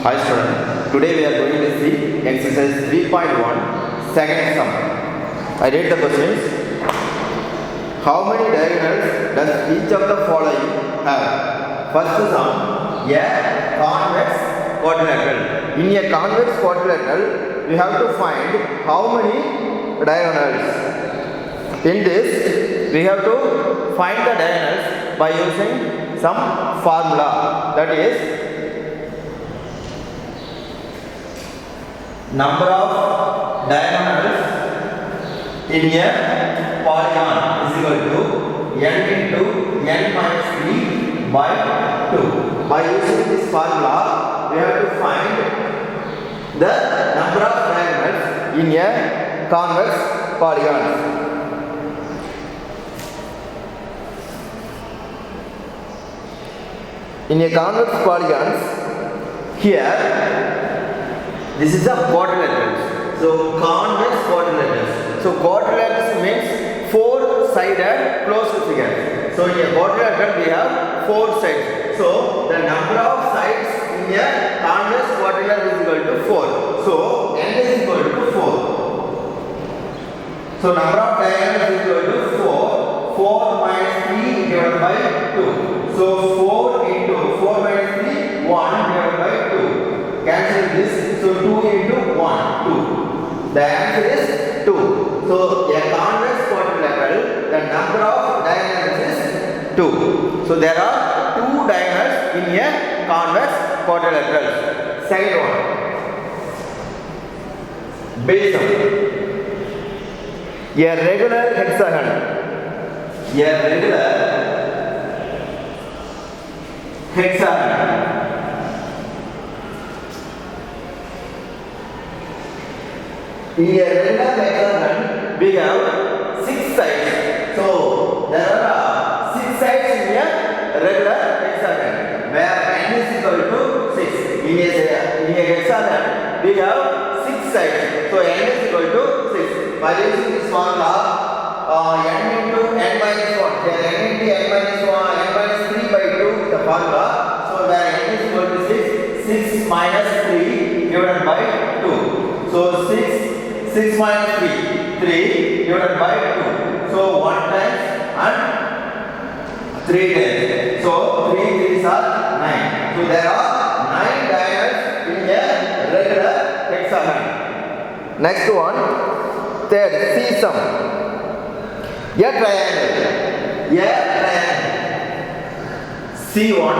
Hi students, today we are going to see exercise 3.1 second sum. I read the questions. How many diagonals does each of the following have? First sum, a convex quadrilateral. In a convex quadrilateral, we have to find how many diagonals. In this, we have to find the diagonals by using some formula, that is number of diagonals in a polygon is equal to n into n minus 3 by 2. By using this formula, we have to find the number of diagonals in a convex polygon. In a convex polygon, here this is a quadrilateral. So convex quadrilaterals. So quadrilaterals means four-sided closed figure. So in a quadrilateral we have four sides. So the number of sides in a convex quadrilateral is equal to 4. So n is equal to 4. So number of diagonals is equal to 4. 4 minus 3 divided by 2. So 4 into 4 minus 3, 1 divided by 2. Cancel this. So 2 into 1, 2. The answer is 2. So a convex quadrilateral, the number of diagonals is 2. So there are 2 diagonals in a convex quadrilateral. Second one, base sum. A regular hexagon. A regular hexagon. In a regular hexagon, we have 6 sides. So there are 6 sides in a regular hexagon, where n is equal to 6. In a hexagon, we have 6 sides. So n is equal to 6. By using this formula, n into n minus 1. Here n into n minus 1, n minus 3 by 2 is the formula. So where n is equal to 6, 6 minus 3 divided by 2. So 6 minus 3, 3 divided by 2. So 1 times and 3 times. So 3 3s are 9. So there are 9 diagonals in a regular hexagon. Next one, third, C sum. A triangle. C1.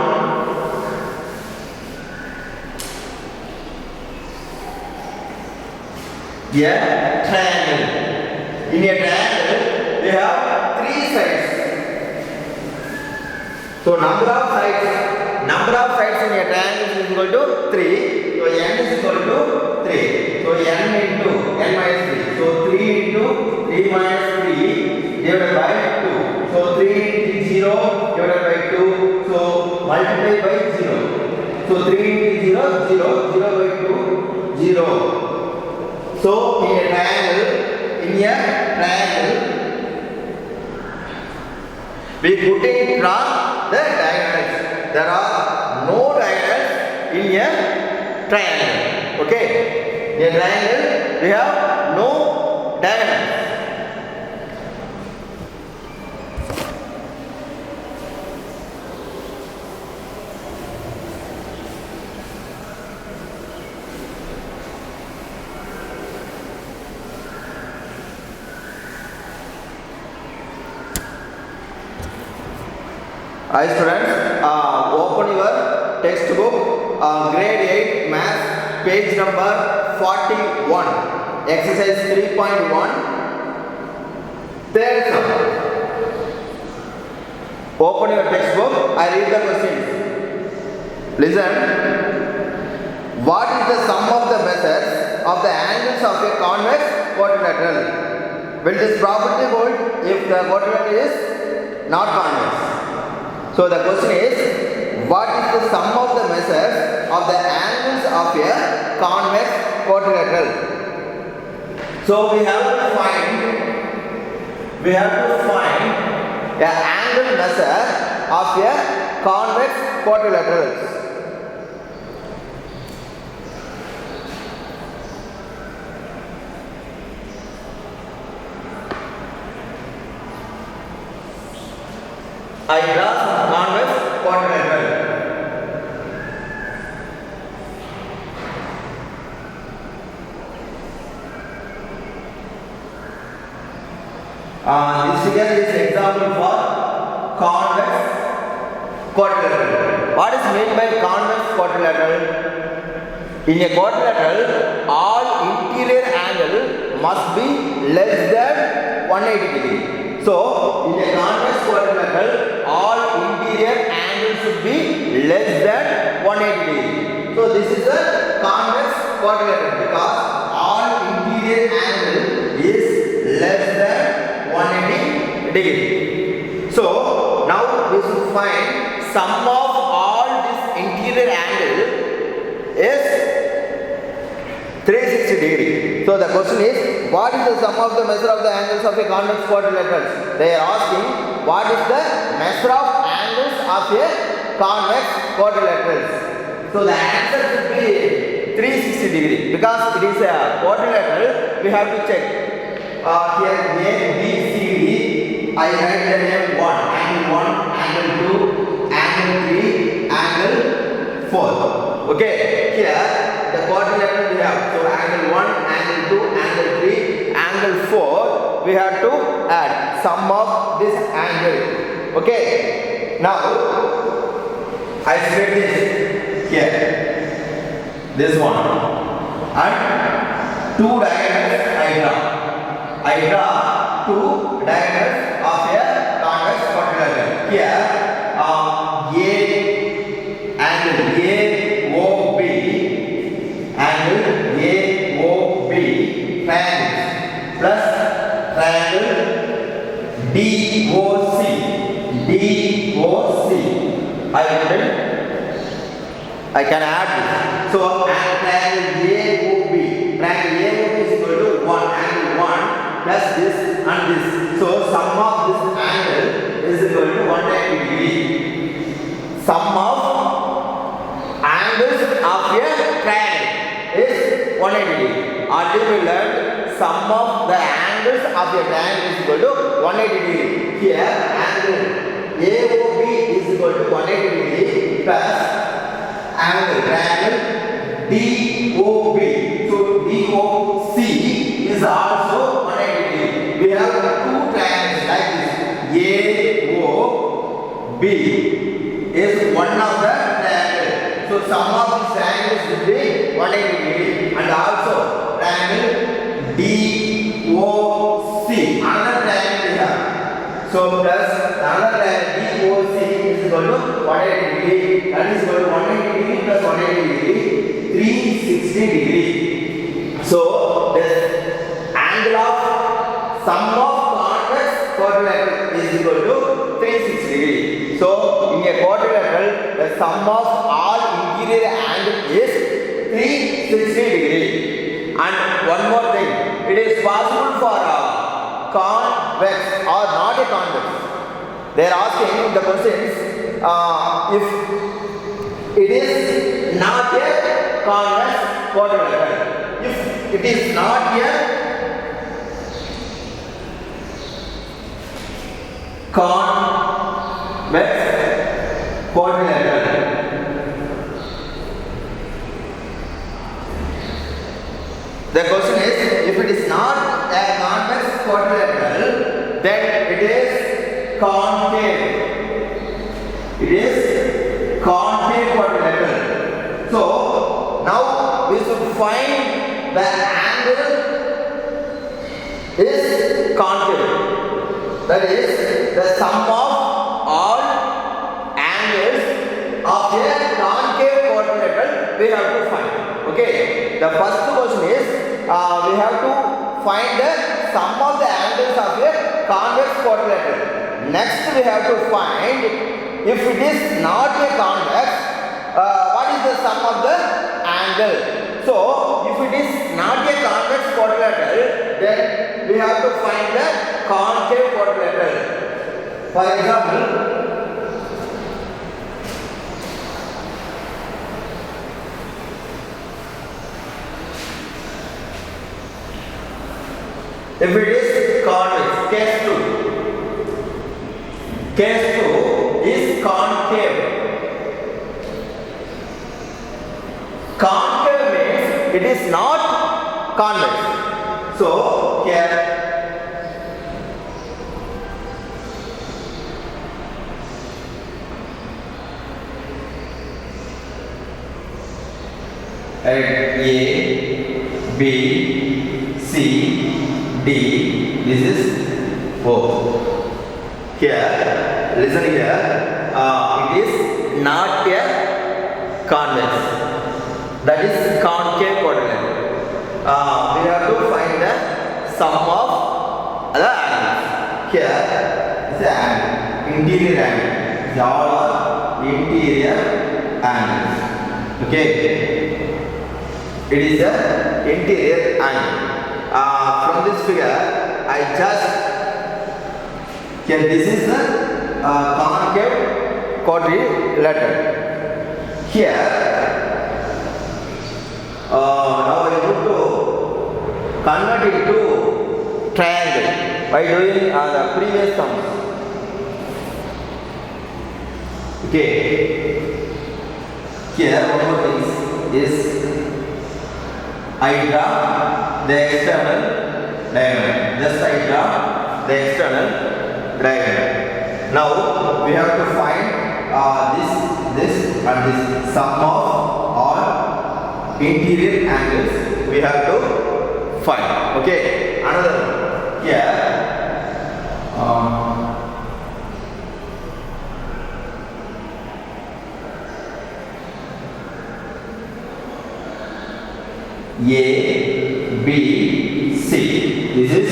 A triangle. In a triangle, we have 3 sides. So number of sides in a triangle is equal to 3. So n is equal to 3. So n into n minus 3. So 3 into 3 minus 3 divided by 2. So 3 into 0 divided by 2. So multiply by 0. So 3 into 0, 0, 0 by 2, 0. So in a triangle, we couldn't draw the diagonals. There are no diagonals in a triangle. Okay? In a triangle, we have no diagonals. Hi students, open your textbook, grade 8 maths, page number 41, exercise 3.1, third sum. Open your textbook, I read the questions. Listen. What is the sum of the measures of the angles of a convex quadrilateral? Will this property hold if the quadrilateral is not convex? So the question is, what is the sum of the measures of the angles of a convex quadrilateral? So we have to find the angle measure of a convex quadrilaterals. I draw some convex quadrilateral. This figure is example for convex quadrilateral. What is meant by convex quadrilateral? In a quadrilateral, all interior angle must be less than 180 degree. So, in a convex quadrilateral, all interior angle should be less than 180 degree. So, this is a convex quadrilateral because all interior angle is less than 180 degree. So, now we should find sum of all this interior angle is 360 degree. So, the question is, what is the sum of the measure of the angles of a convex quadrilateral? They are asking, what is the measure of angles of a convex quadrilateral? So, the answer should be 360 degree because it is a quadrilateral. We have to check. Here A, B, C, D. I write the name 1, angle 2, angle 3, angle 4. Okay, here the quadrilateral we have. So angle 1, angle 2, angle 3, angle 4. We have to add sum of this angle. Okay, now I spread this here. This one and two diagonals I draw. I draw two diagonals of a convex quadrilateral. Here, angle AOB, angle AOB triangles plus triangle DOC. I can add this. So, triangle AOB is equal to 1, angle 1 plus this and this. So, sum of this angle is equal to 180 degree. Sum of angles of a triangle is 180 degree. Already we learned sum of the angles of a triangle is equal to 180 degree. Here, angle AOB is equal to 180 degree plus angle triangle DOB. So DOC is also 180 degree. We have two triangles like this. AOB is one of the triangles. So sum of these triangles will be 180 degree and also triangle DOC. Another triangle we have. So plus another triangle DOC is equal to 180 degree. That is equal to 180 degree plus 180 degree, 360 degree. So the angle of sum of convex quadrilateral is equal to 360 degree. So in a quadrilateral, the sum of all interior angle is 360 degree. And one more thing, it is possible for a convex or not a convex. They are asking the questions if it is not a convex quadrilateral. If it is not a convex quadrilateral, the question is, if it is not a convex quadrilateral, then it is concave. It is concave quadrilateral. So now we should find the angle is concave. That is the sum of all angles of a concave quadrilateral we have to find. Okay. The first question is we have to find the sum of the angles of a convex quadrilateral. Next we have to find if it is not a convex, what is the sum of the angle? So, if it is not a convex quadrilateral, then we have to find the concave quadrilateral. For example, if it is convex, case 2. concave. Concave means it is not convex. So here A, B, C, D. This is O. Here, listen here. It is not a convex. That is concave quadrilateral. We have to find the sum of the angles. Here is the angle, interior angle. These all are interior angles. Okay. It is the interior angle. From this figure, I just here this is the concave quadrilateral. Here, now I have to convert it to triangle by doing the previous sums. Okay. Here, one more thing is I draw the external diagonal. Just I draw the external diagonal. Now we have to find this and this sum of all interior angles. We have to find. Okay. Another one. Here. A, B, C. This is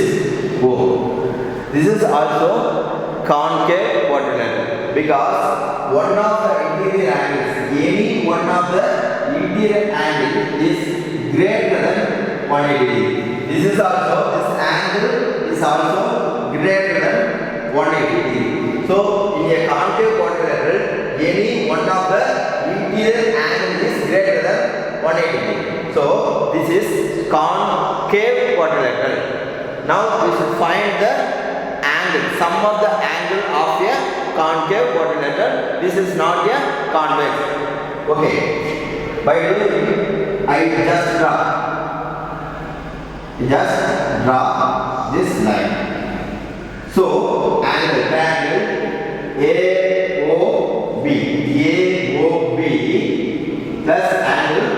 O. This is also concave quadrilateral because one of the interior angles, any one of the interior angle is greater than 180 degree. This angle is also greater than 180 degree. So in a concave quadrilateral, any one of the interior angle is greater than 180 degree. So this is concave quadrilateral. Now we should find the angle, sum of the angle of a concave quadrilateral. This is not a convex. Okay. By doing, I just draw this line. So angle, triangle AOB plus angle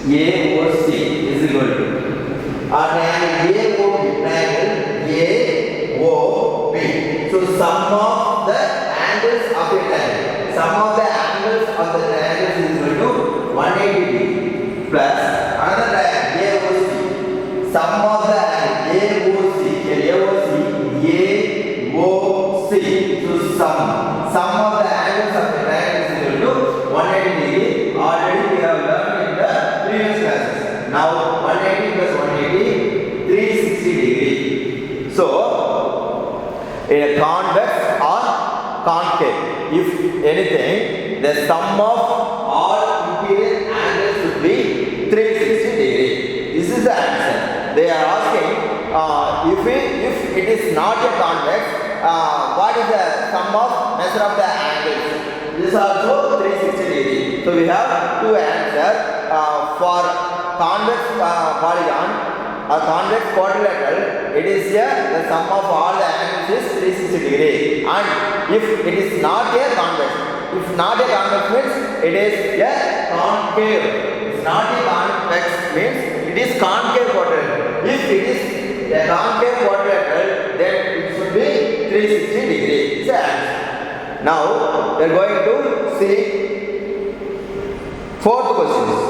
AOC is equal to triangle AOB. So sum of the angles of a triangle. Sum of the angles of the triangles is equal to 180 degree plus another triangle AOC. Sum of the angle AOC. So sum of the angles of the triangle is equal to 180 degree. Already we have learned in the previous classes. Now 180 plus 180, 360 degree. So a convex or concave, if anything, the sum of all interior angles should be 360 degree. This is the answer. They are asking if it is not a convex, what is the sum of measure of the angles? This is also 360 degree. So we have two answers. For convex polygon or convex quadrilateral, it is the sum of all the angles is 360 degree. And if it is not a convex, means it is a concave. It's not a convex means it is concave quadrilateral. If it is a concave quadrilateral, then it should be 360 degree. It's the answer. Now we are going to see fourth questions.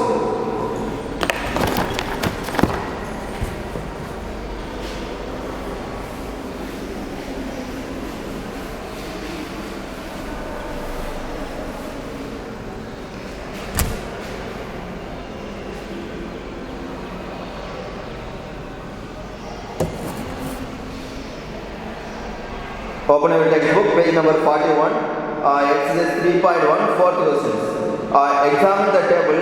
Open your textbook, page number 41, exercise 3.1, fourth questions. Examine the table.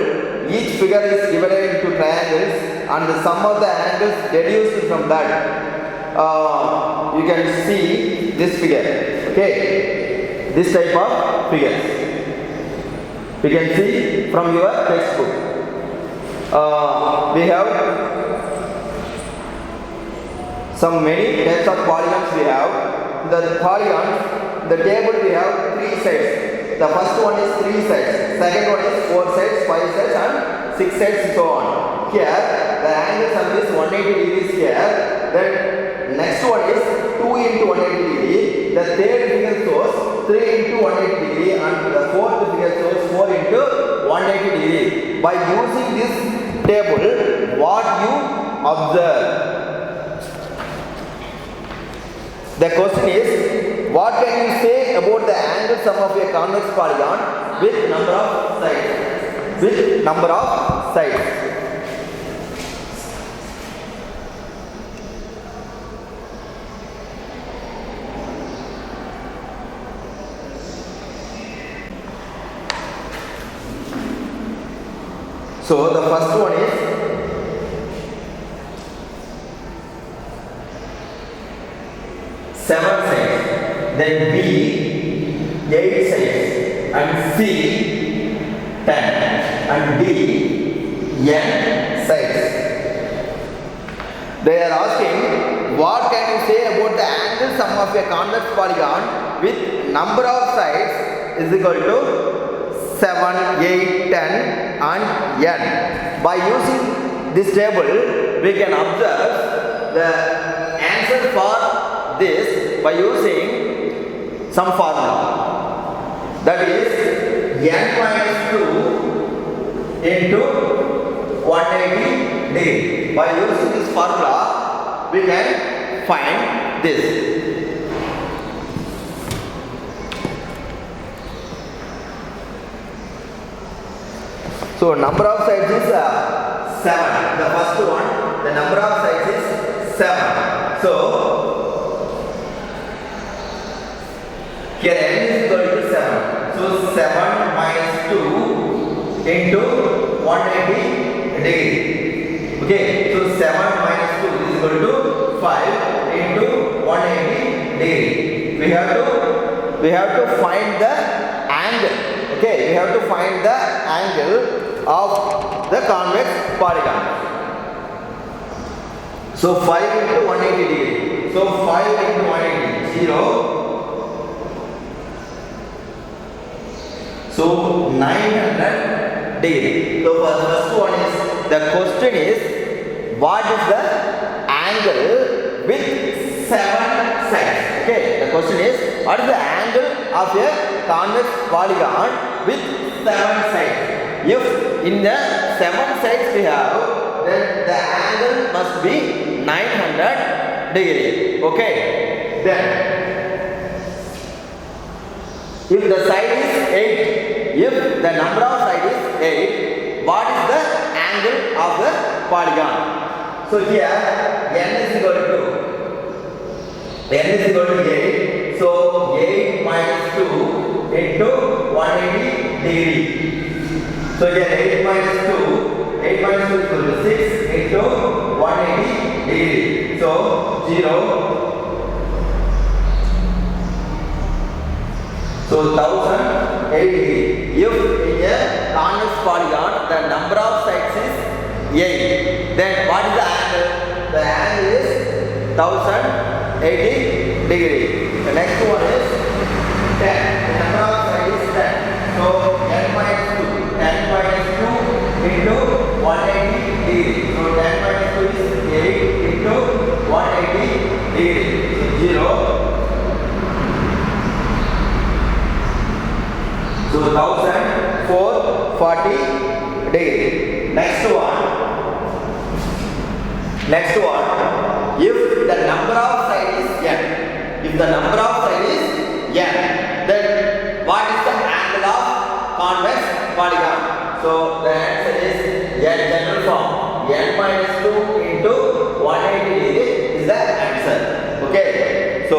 Each figure is divided into triangles and the sum of the angles deduced from that you can see this figure. Okay, this type of figures you can see from your textbook. We have some many types of polygons. We have the polygons. The table we have 3 sides. The first one is 3 sides. Second one is 4 sides, 5 sides, and 6 sides, so on. Here the angle sum is 180 degrees here. Then next one is 2 into 180 degree. The third figure shows 3 into 180 degree, and the fourth figure shows 4 into 180 degree. By using this table, what you observe? The question is, what can you say about the angle sum of a convex polygon with number of sides? With number of sides. So the first one is seven sides, then B 8 sides, and C 10, and D N sides. They are asking, what can you say about the angle sum of a convex polygon with number of sides is equal to 7, 8, 10 and N. By using this table, we can observe the answer for this by using some formula. That is N minus 2 into 180 degree. By using this formula, we can find this. So number of sides is 7. The first one, the number of sides is 7. So here n is equal to 7. So 7 minus 2 into 180 degree. Okay. So 7 minus 2 is equal to 5 into 180 degree. We have to find the angle. Okay. We have to find the angle of the convex polygon. So 5 into 180 degree. So 5 into 180, 0. So 900 degree. So for the first one is, the question is, what is the angle with 7 sides? Okay, the question is, what is the angle of a convex polygon with 7 sides? If in the 7 sides we have, then the angle must be 900 degree. Okay. Then, if the side is 8, if the number of side is 8, what is the angle of the polygon? So here n is equal to 8. So 8 minus 2 into 180 degree. So here 8 minus 2 is equal to 6 into 180 degree. So 0. So 1080 degree. If in a convex polygon the number of sides is 8, then what is the angle? The angle is 1080 degree. The next one is 10. The number of sides is 10. So n minus 2. 10 minus 2 into 180 degree. So 10 minus 2 is 8 into 180 degree. 0. So 1440 degree. Next one. If the number of side is n, then what is the angle of convex polygon? So the answer is n general form. N minus 2 into 180 degree is the answer. Okay. So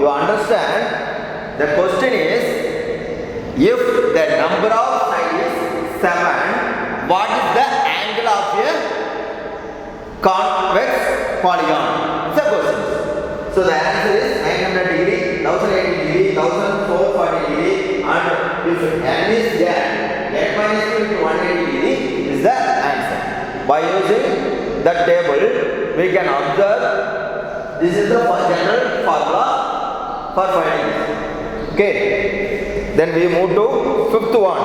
you understand, the question is, if the number of side is 7, what is the angle of a convex polygon? It's a question. So the answer is 900 degree, 1080 degree, 1440 degree, and if n is n minus 2 into 180 degree is the answer. By using that table, we can observe this is the general formula for finding this. Okay. Then we move to fifth one.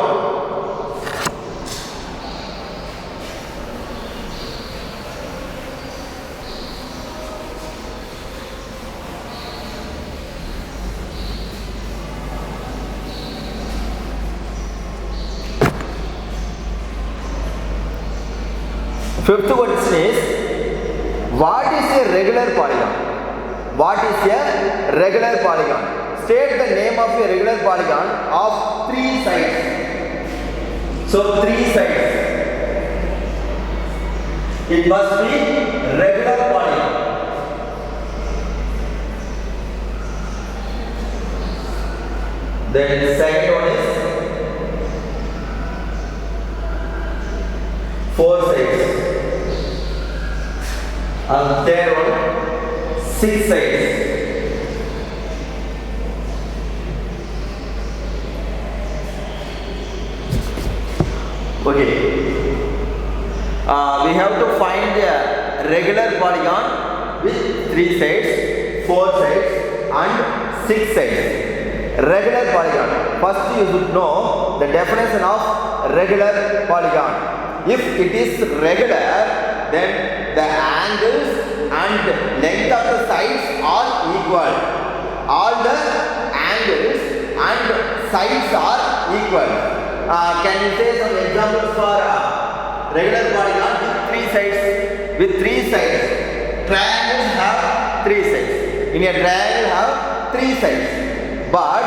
Fifth question is, what is a regular polygon? What is a regular polygon? State the name of a regular polygon of 3 sides. So 3 sides. It must be regular polygon. Then the second one is 4 sides. And third one 6 sides. Okay. We have to find a regular polygon with 3 sides, 4 sides, and 6 sides. Regular polygon. First, you should know the definition of regular polygon. If it is regular, then the angles and length of the sides are equal. All the angles and sides are equal. Can you say some examples for regular polygon with 3 sides? With 3 sides, triangles have 3 sides. In a triangle have 3 sides, but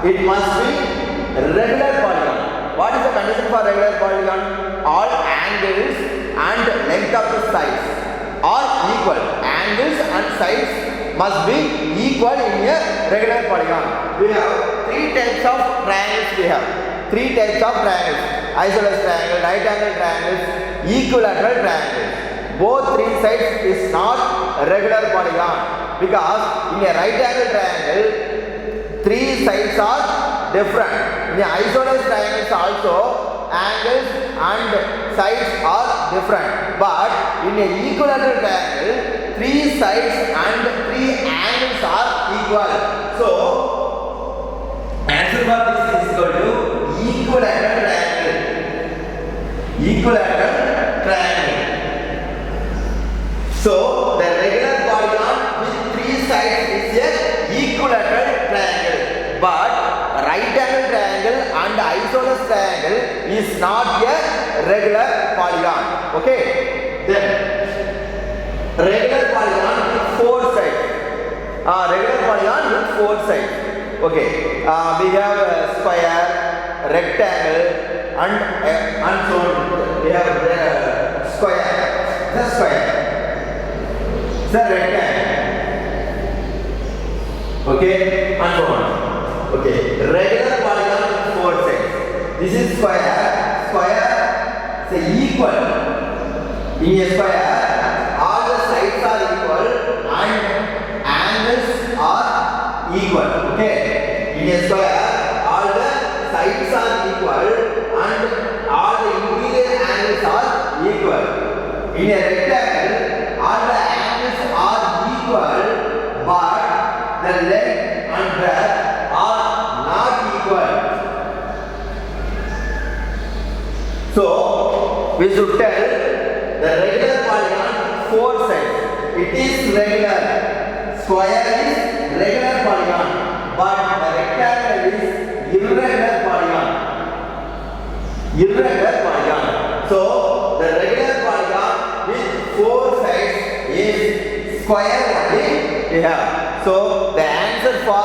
it must be regular polygon. What is the condition for regular polygon? All angles and length of the sides are equal. Angles and sides must be equal in a regular polygon. We have 3 types of triangles. We have 3 types of triangles: isosceles triangle, right angle triangles, equilateral triangles. Both 3 sides is not a regular polygon, because in a right angle triangle 3 sides are different. In the isosceles triangles also angles and sides are different, but in a equilateral triangle 3 sides and 3 angles are equal. So answer for this is equal to equilateral triangle. Equilateral triangle. So the regular polygon with 3 sides is a equilateral triangle, but right angle triangle and isosceles triangle is not a regular polygon. Okay. Then regular polygon with 4 sides. Regular polygon with 4 sides. Okay. We have a square, rectangle, and so on. We have square. The square. The rectangle. Okay, and so on. Okay, regular polygon with 4 sides. This is square. Square is equal. In a square, all the sides are equal and angles are equal. Okay, in a square, all the sides are equal and all the interior angles are equal. In a rectangle, all the angles are equal, but the length and breadth are not equal. So we should tell the regular polygon 4 sides. It is regular. Square is regular polygon, but the rectangle is irregular polygon. Irregular polygon. So the regular polygon with 4 sides is square only we have. So the answer for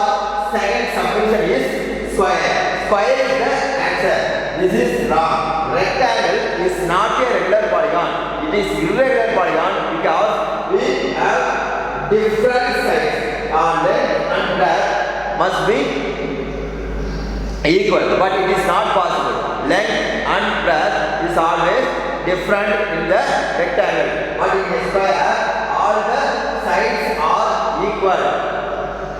second subdivision is square. Square is the answer. This is wrong. Rectangle is not a regular polygon. It is irregular polygon because we have different sides. Length and breadth must be equal, but it is not possible. Length and breadth is always different in the rectangle, but in a square all the sides are equal. equal.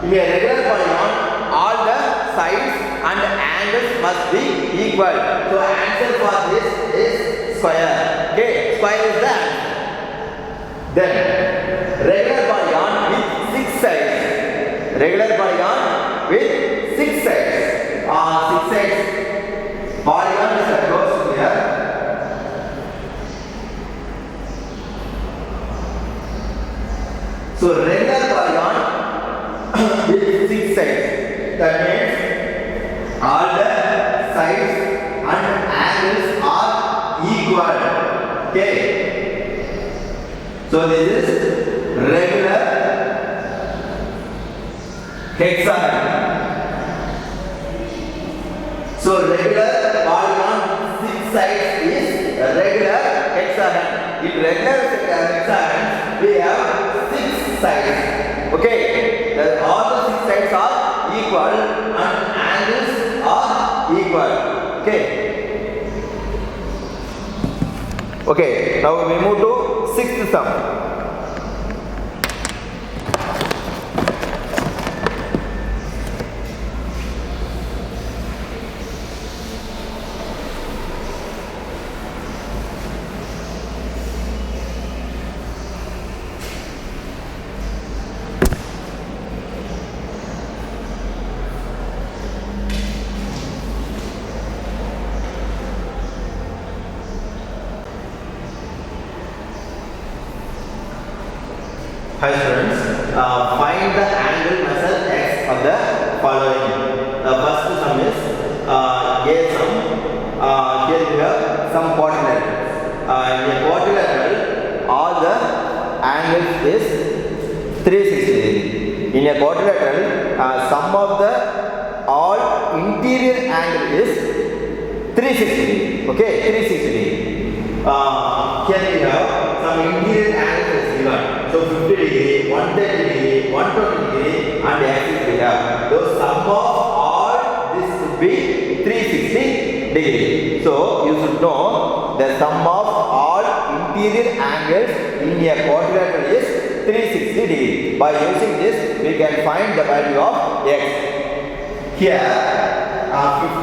In a regular polygon, all the sides and angles must be equal. So answer for this is square. Okay, square is the answer. Then regular polygon with 6 sides. Regular polygon with 6 sides. 6 sides. Polygon is close here. So regular polygon with 6 sides. That means all the sides and angles are equal. Okay. So this is regular hexagon. So regular polygon with 6 sides is regular hexagon. In regular hexagon we have 6 sides. Okay, all the 6 sides are equal and angles are equal. Okay. Okay, now we move to 6th sum. Hi students, find the angle measure x of the following. The first sum is A sum. Here we have some quadrilaterals. In a quadrilateral, all the angles is 360 degree. In a quadrilateral, sum of the all interior angle is 360 degree. Okay, 360 degree. Here we have some interior angles is given. So 50 degree, 130 degree, 120 degree and axis we have. So sum of all this should be 360 degree. So you should know the sum of all interior angles in a quadrilateral is 360 degree. By using this we can find the value of x. Here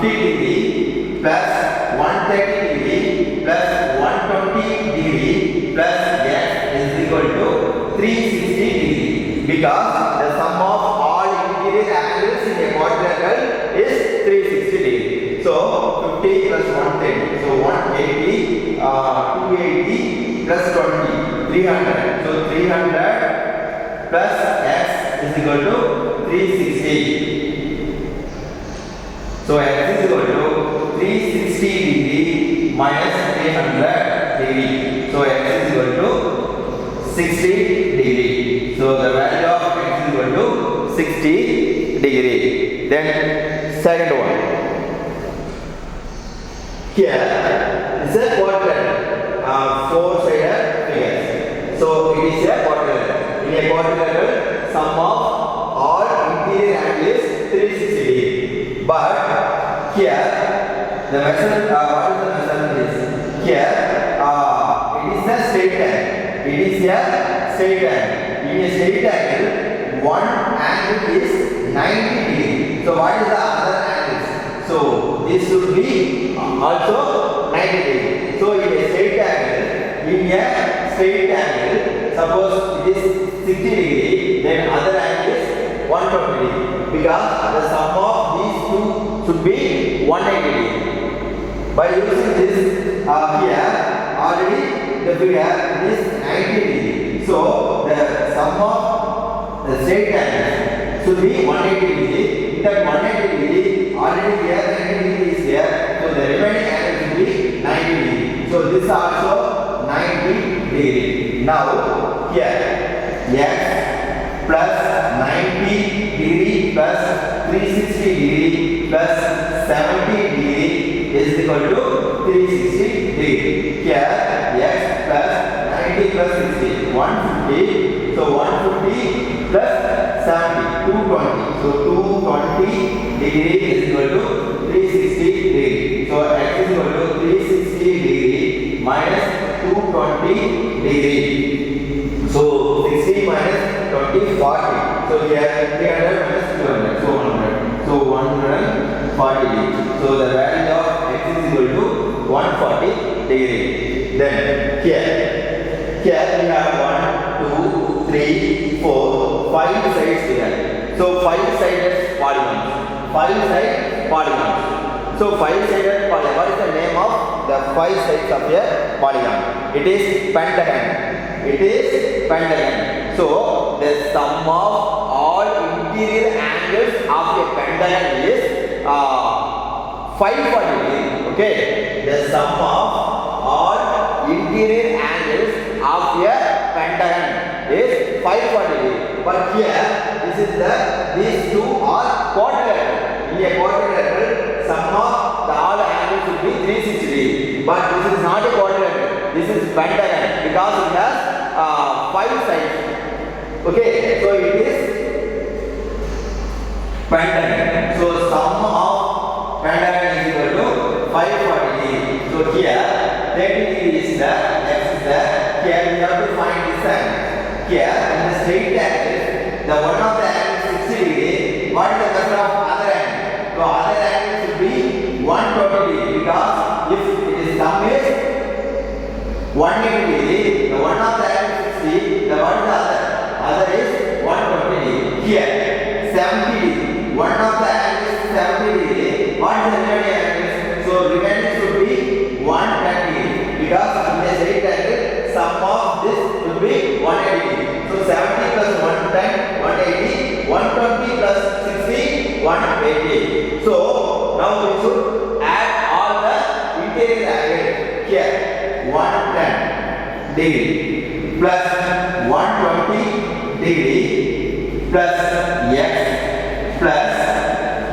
50 degree plus 130 degree plus 120 degree plus x is equal to 360 degree, because the sum of all interior angles in a quadrilateral is 360 degree. So 50 plus 110, so 180, 280 plus 20, 300. So 300 plus x is equal to 360. So x is equal to 360 degree minus 300 degree. So x is equal to 60 degree. So the value of x is equal to 60 degree. Then second one. Here is a quadrilateral, 4-sided figures. So it is a quadrilateral. In a quadrilateral, sum of all interior angles is 360 degree. But here the measurement, what is the measurement is? Here it is a straight angle. It is a straight angle. In a straight angle, one angle is 90 degree. So what is the other angles? So this should be also 90 degree. So in a straight angle, suppose it is 60 degree, then other angle is 120 degree. Because the sum of these two should be 180 degree. By using this here, already the figure is 90 degree. So the sum of the straight angle should be 180 degree. In that 180 degree, already here 90 degree is here. So the remaining angle should be 90 degree. So this also 90 degree. Now here x plus 90 degree plus 360 degree plus 70 degree is equal to 360 degree. Here x plus 90 plus 60, 150. So 150 plus 70, 220. So 220 degree is equal to 360 degree. So x is equal to 360 degree minus 220 degree. So 60 minus 20, 40. So here 300 minus 200. So 100. So 140. So the value of x is equal to 140 degree. Then here we have 1, 2, 3, 4, 5 sides here. So 5-sided polygons. 5-sided polygons. So 5-sided polygon. What is the name of the 5 sides of a polygon? It is pentagon. It is pentagon. So the sum of all interior angles of a pentagon is 540 degree. Okay. The sum of all interior angles of a pentagon is 540 degree. But here these two are quadrilateral. In a quadrilateral, sum of the all angles will be 360 degree. But this is not a quadrilateral. This is pentagon because it has 5 sides. Okay, so it is pentagon. So sum of pentagon is equal to 540 degree. So here 30 degree is the x is there. Here we have to find this angle. Here in the straight angle, the one of the angle is 60 degree. What is the measure of other angle? So other angle should be 120 degree because if it is sum is 180 degree, the one of the angle is 60, the one of the other is 120 degree. Here 70 degree. One of the angle is 70 degree. What is the remaining angle? So remaining should be 110 degree because in the straight angle, sum of this will be 180 degree. So 70 plus 110, 180, 120 plus 60, 180. So now we should add all the interior angles. Here 110 degree plus 120 degree plus x plus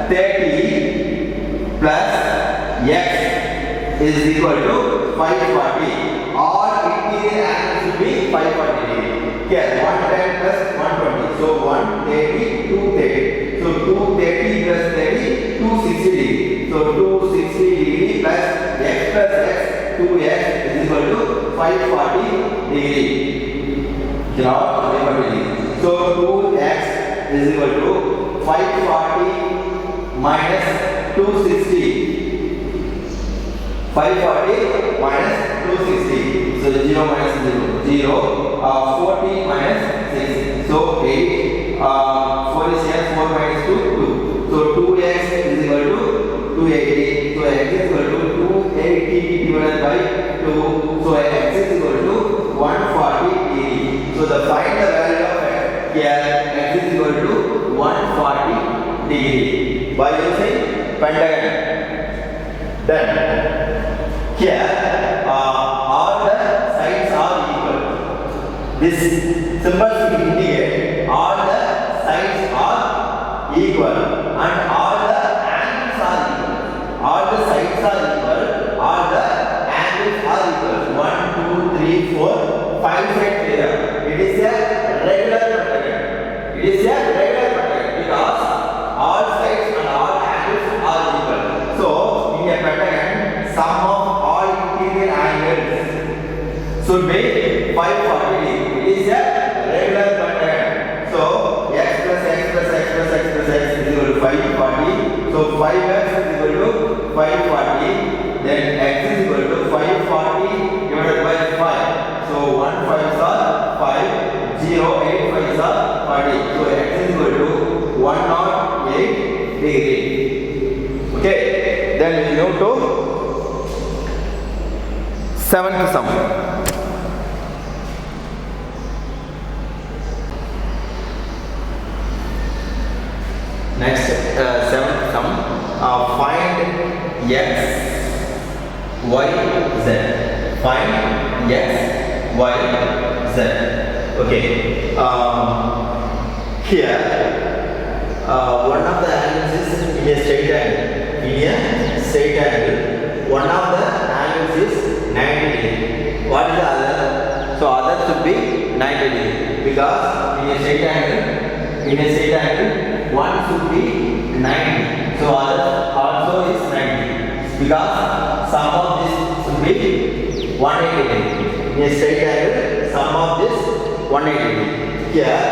30 plus x is equal to 540. All interior angles should be 540 degree. Here 110 plus 120. So 130, 230. So 230 plus 30, 260 degree. So 260 degree plus x, 2x is equal to 540 degree. Now 540 degree. So 2x is equal to 540 minus 260. 540 minus 260. So 0 minus 0. 0. 40 minus 6. So 8. 4 is here. 4 minus 2. 2. So 2x is equal to 280. So x is equal to 280 divided by 2. So x is equal to 140 degree. So the find the value of x. Here x is equal to 140 degree by using pentagon. Then here all the sides are equal. This symbol should indicate all the sides are equal and all the angles are equal. All the sides are equal. All the angles are equal. 1, 2, 3, 4, 5 sides here. It is a regular pentagon. It is a regular pentagon because all sides and all angles are equal. So in a pentagon, sum of all interior angles should be 540 degree. It is a regular pentagon. So x plus x plus x plus x plus x is equal to 540. So 5x is equal to 540. Then x is equal to 540 divided by 5. So 1 5s are 5. 0 8 5s are 40. So x is equal to 108 degree. Okay. Then we move to 7th sum. Next 7th sum. Find x, y, z. Find x, y, z. Okay. Here one of the angles is in a straight angle. In a straight angle, one of the angles is 90 degree. What is the other? So other should be 90 degree because in a straight angle, one should be 90. So other also is 90 because sum of this should be 180 degree. In a straight angle, sum of this 180 degree. Here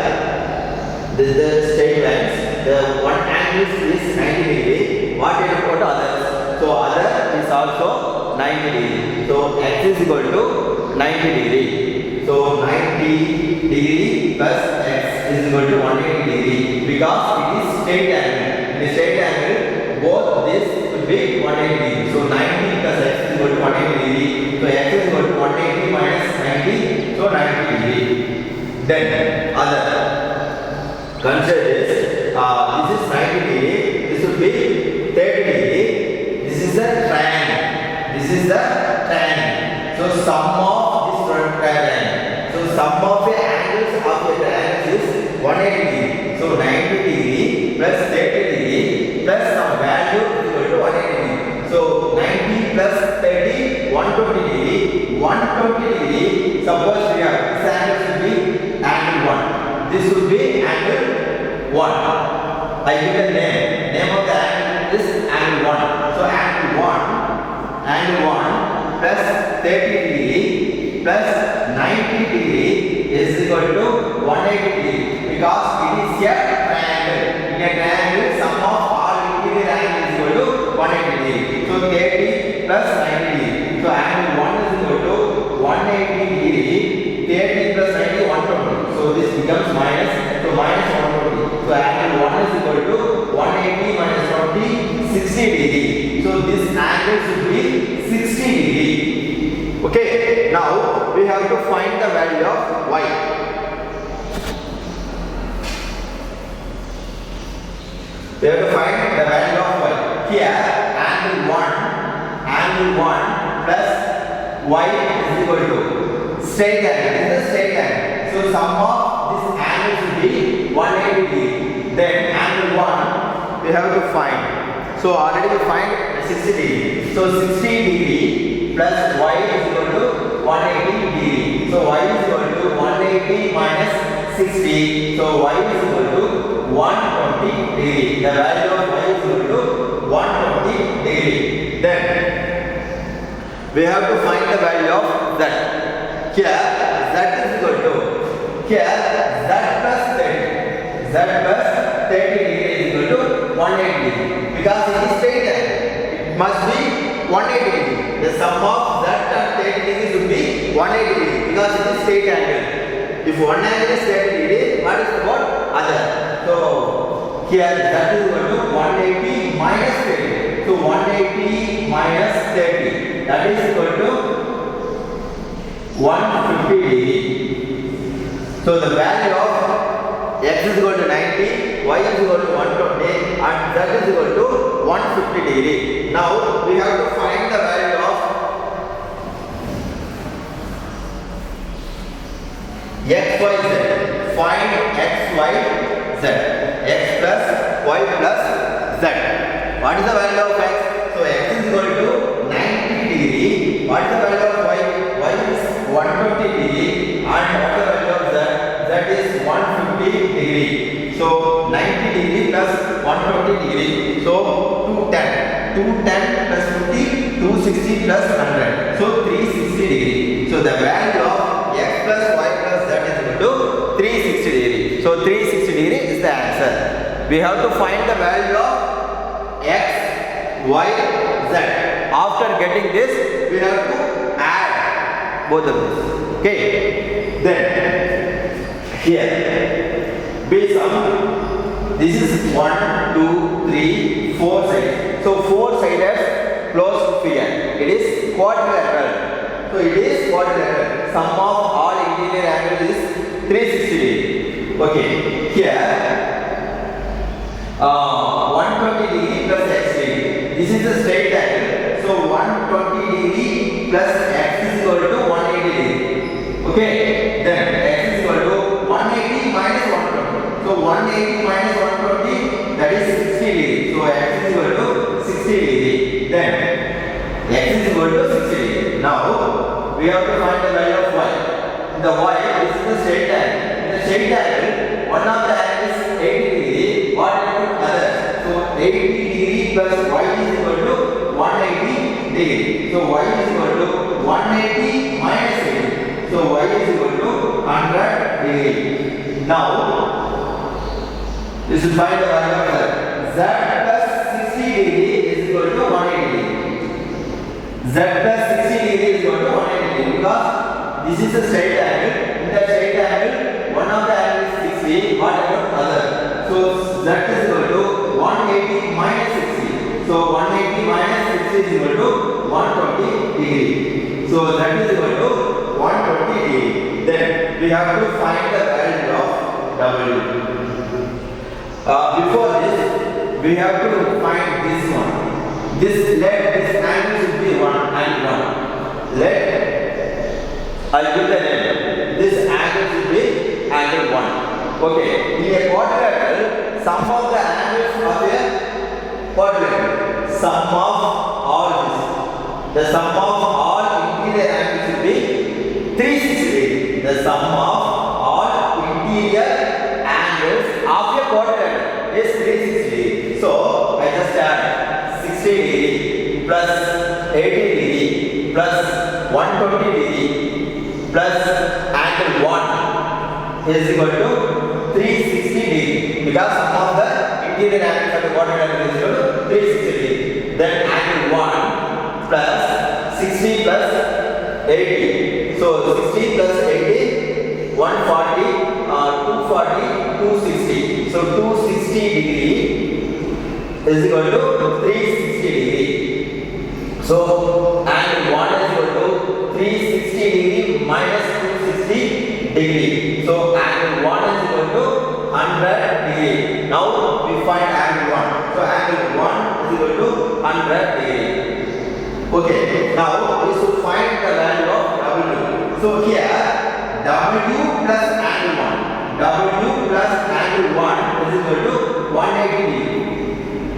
This is the straight lines. The one angle is 90 degree. What you put others? So other is also 90 degree. So x is equal to 90 degree. So 90 degree plus x is equal to 180 degree because it is straight angle. In a straight angle, both this will be 180 degree. So 90 plus x is equal to 180 degree. So x is equal to 180 minus 90. So 90 degree. Then other. Consider this. This is 90 degree. This will be 30 degree. This is the triangle. This is the triangle. So sum of this triangle. So sum of the angles of the triangle is 180 degree. So 90 degree plus 30 degree plus some value is equal to 180 degree. So 90 plus 30, 120 degree. 120 degree. Suppose we have this angle should be angle 1. This would be angle 1. I give a name. Name of the angle is angle 1. So angle 1 plus 30 degree plus 90 degree is equal to 180 degree because it is a triangle. In a triangle, sum of all interior angles is equal to 180 degree. So 30 plus 90 degree. So angle 1 is equal to 180 degree. 30 plus 90, 120. So this becomes minus. So minus 120. So angle 1 is equal to 180 minus 20, 60 degree. So this angle should be 60 degree. Okay. Now we have to find the value of y. We have to find the value of y. Here angle 1 plus y is equal to straight angle. This is a straight angle. So sum of this angle should be 180 degree. Then angle 1 we have to find. So already we find 60 degree. So 60 degree plus y is equal to 180 degree. So y is equal to 180 minus 60. So y is equal to 120 degree. The value of y is equal to 120 degree. Then we have to find the value of z. Here z is equal to here z plus 30. Z plus 30 degree is equal to 180 degree. Because it is straight angle, it must be 180 degree. The sum of z and 30 degree should be 180 degree because it is straight angle. If one angle is 30 degree, what is what? Other. So here z is equal to 180 minus 30. So 180 minus 30, that is equal to 150 degree. So the value of x is equal to 90, y is equal to 120 and z is equal to 150 degree. Now we have to find the value of x, y, z. Find x, y, z. X plus y plus z. What is the value of x? So x is equal to 90 degree. What is the value of y? Y is 120 degree. And what is the value of z? Z is 150 degree. So 90 degree plus 120 degree. So 210. 210 plus 50, 260 plus 100. So 360 degree. So the value of x plus y plus z is equal to 360 degree. So 360 degree is the answer. We have to find the value of x, y, z. After getting this, we have to add both of this. Okay. Then here, base of this is 1, 2, 3, 4 sides. So 4 sided close sphere. It is quadrilateral. So it is quadrilateral. Sum of all interior angles is 360 degree. Okay. Here 120 degree plus x degree. This is a straight angle. So 120 degree plus x is equal to 180 degree. Okay. Then x is equal to 180 minus 120. So 180 minus 120, that is 60 degree. So x is equal to 60 degree. Then x is equal to 60 degree. Now we have to find the value of y. The y is the straight angle. In the straight angle, one of the angles is 80 degree. What about other? So 80 degree plus y is equal to 180 degree. So y is equal to 180 minus 80. So y is equal to 100 degree. Now should find the value of Z. Z plus 60 degree is equal to 180 degree. Z plus 60 degree is equal to 180 degree because this is a straight angle. In the straight angle, one of the angle is 60. What about other? So Z is equal to 180 minus 60. So 180 minus 60 is equal to 120 degree. So that is equal to 120 degree. Then we have to find the value of W. Before this, we have to find this one. This angle should be 1 and 1. Let I give the name. This angle should be angle 1. Okay. In a quadrilateral, sum of the angles of a quadrilateral. Sum of all this. The sum of all interior angles should be 360 degree. The sum of all interior angles of a quadrilateral is 360 degree. So I just add 60 degree plus 80 degree plus 120 degree plus angle 1 is equal to 360 degree because sum of the interior angles of the quadrilateral is equal to 360 degree. Then angle 1 plus 60 plus 80. So 60 plus 80, 140, 240, 260. So 260 degree is equal to 360 degree. So angle 1 is equal to 360 degree minus 260 degree. So angle 1 is equal to 100 degree. Now we find angle 1. So angle 1 is equal to 100 degree. Okay, now we should find the value of W. So here W plus angle 1. W plus angle 1 is equal to 180 degree.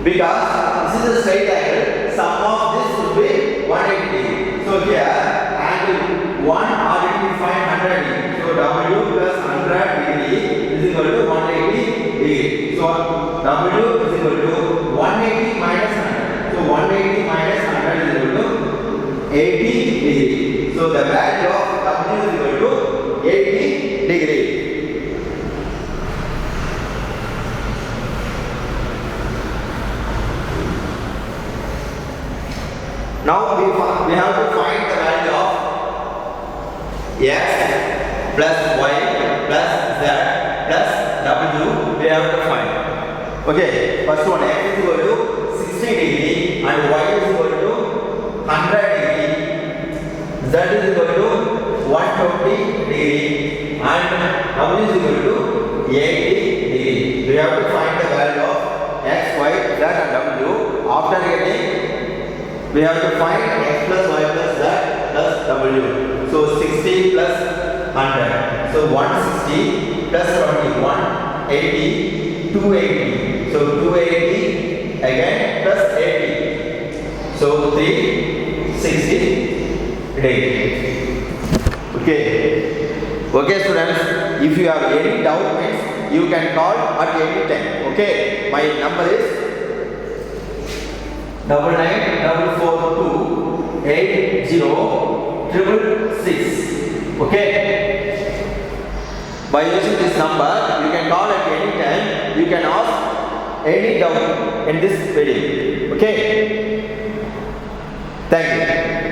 Because this is a straight angle, sum of this will be 180 degree. So here angle 1 already we find 100 degree. So W plus 100 degree is equal to 180 degree. So W is equal to 180 minus 100. So 180 minus 100 is equal to 80 degree. So the value of W is equal to 80 degree. Now we have to find the value of X plus Y plus Z plus W. We have to find. Okay, first one X is equal to 60 degree and Y is equal to 100 degree. Z is equal to 120 degree and W is equal to 80 degree. We have to find the value of X, Y, Z and W. After getting, we have to find X plus Y plus Z plus W. So 60 plus 100. So 160 plus 21, 80, 280. So 280 again plus 80. So 360 degree. Okay. Okay students, if you have any doubt means you can call at any time. Okay. My number is 9944280666. Okay. By using this number, you can call at any time. You can ask any doubt in this video. Okay. Thank you.